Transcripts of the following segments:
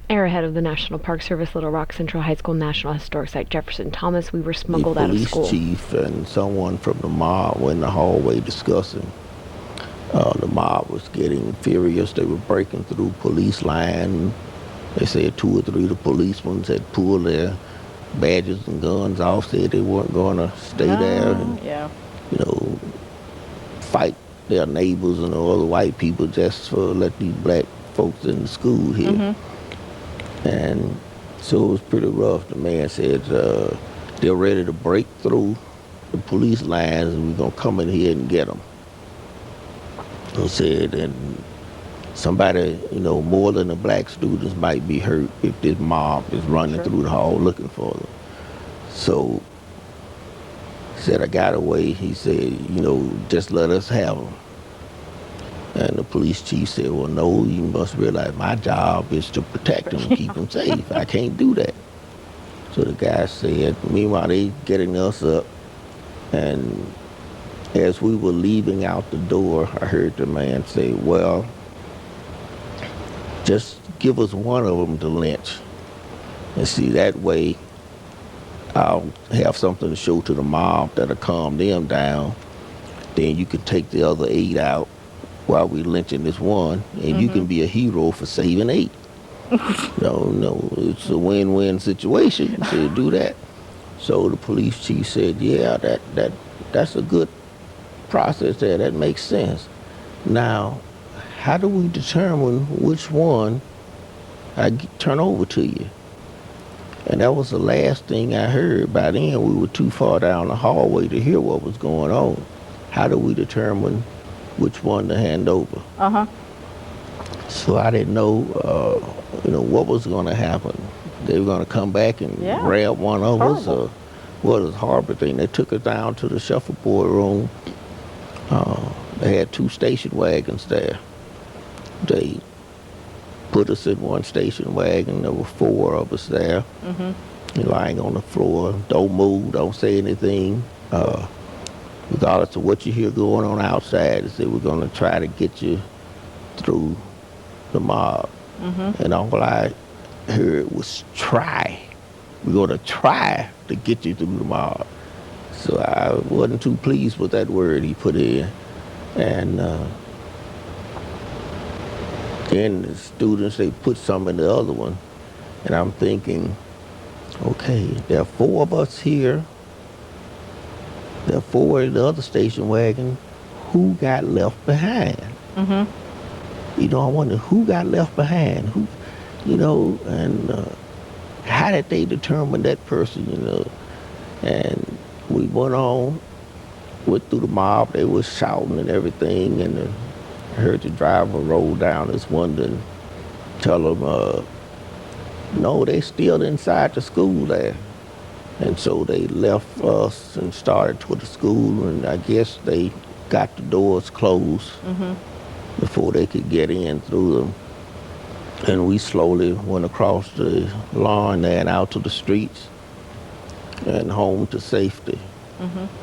Airhead of the National Park Service, Little Rock Central High School National Historic Site, Jefferson Thomas. We were The smuggled out of police school. chief and someone from the mob were in the hallway discussing. The mob was getting furious. They were breaking through police line. They said 2 or 3 of the policemen had pulled their badges and guns off, said they weren't going to stay there and, Yeah. you know, fight their neighbors and other white people just for let these black folks in the school here. And so it was pretty rough. The man said they're ready to break through the police lines and we're going to come in here and get them. He said, and somebody, more than the black students might be hurt if this mob is running through the hall looking for them. So he said, I got away. He said, just let us have them. And the police chief said, well, no, you must realize my job is to protect them and keep them safe. I can't do that. So the guy said, meanwhile, they getting us up. And as we were leaving out the door, I heard the man say, well, just give us one of them to lynch. And see, that way I'll have something to show to the mob that'll calm them down. Then you can take the other 8 out while we lynching this one, and you can be a hero for saving 8. No, it's a win-win situation to do that. So the police chief said, yeah, that's a good process there. That makes sense. Now, how do we determine which one I turn over to you? And that was the last thing I heard. By then, we were too far down the hallway to hear what was going on. How do we determine which one to hand over? So I didn't know, what was going to happen. They were going to come back and grab one of us, or what was a horrible thing. They took us down to the shuffleboard room. They had 2 station wagons there. They put us in one station wagon. There were 4 of us there, lying on the floor. Don't move, don't say anything. Regardless of what you hear going on outside, they said, we're going to try to get you through the mob. And all I heard was try. We're going to try to get you through the mob. So I wasn't too pleased with that word he put in. And then the students, they put some in the other one. And I'm thinking, okay, there are 4 of us here. There are 4 in the other station wagon. Who got left behind? I wonder who got left behind. And how did they determine that person, And we went through the mob. They was shouting and everything, and I heard the driver roll down this window and tell them, no, they still inside the school there. And so they left us and started toward the school, and I guess they got the doors closed before they could get in through them. And we slowly went across the lawn there and out to the streets and home to safety.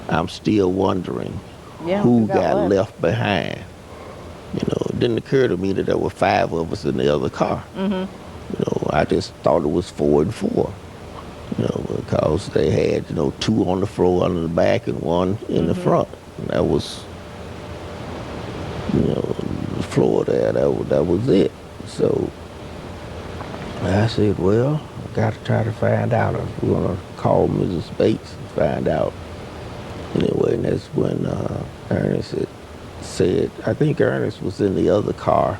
I'm still wondering who got left behind. It didn't occur to me that there were 5 of us in the other car. I just thought it was 4 and 4. Because they had, 2 on the floor under the back and 1 in the front. And that was, the floor there, that was it. So I said, well, I got to try to find out. We're going to call Mrs. Bates and find out. Anyway, and that's when Ernest had said, I think Ernest was in the other car,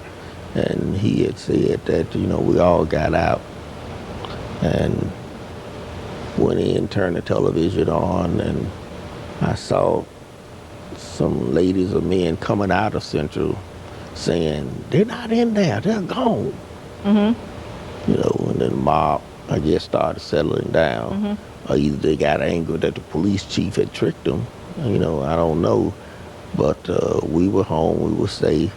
and he had said that, we all got out and went in, turned the television on, and I saw some ladies or men coming out of Central saying, they're not in there, they're gone. And then the mob, I guess, started settling down. Or either they got angry that the police chief had tricked them, I don't know. But we were home, we were safe.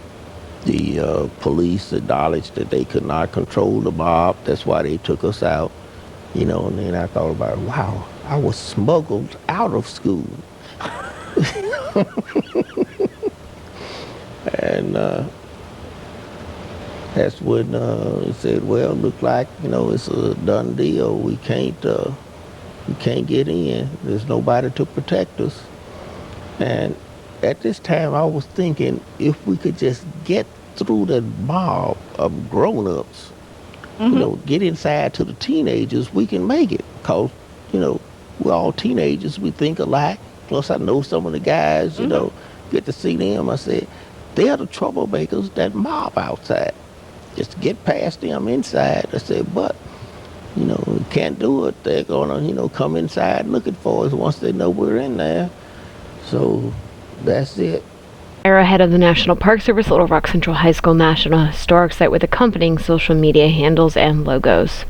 The police acknowledged that they could not control the mob. That's why they took us out. And then I thought about, wow, I was smuggled out of school. And that's when he said, well, look like, it's a done deal. We can't get in. There's nobody to protect us. And at this time, I was thinking if we could just get through the mob of grown-ups, get inside to the teenagers, we can make it. Because, we're all teenagers. We think alike. Plus, I know some of the guys, get to see them. I said, they're the troublemakers, that mob outside. Just to get past them inside. I said, but, we can't do it. They're going to, come inside looking for us once they know we're in there. So that's it. Arrowhead of the National Park Service Little Rock Central High School National Historic Site with accompanying social media handles and logos.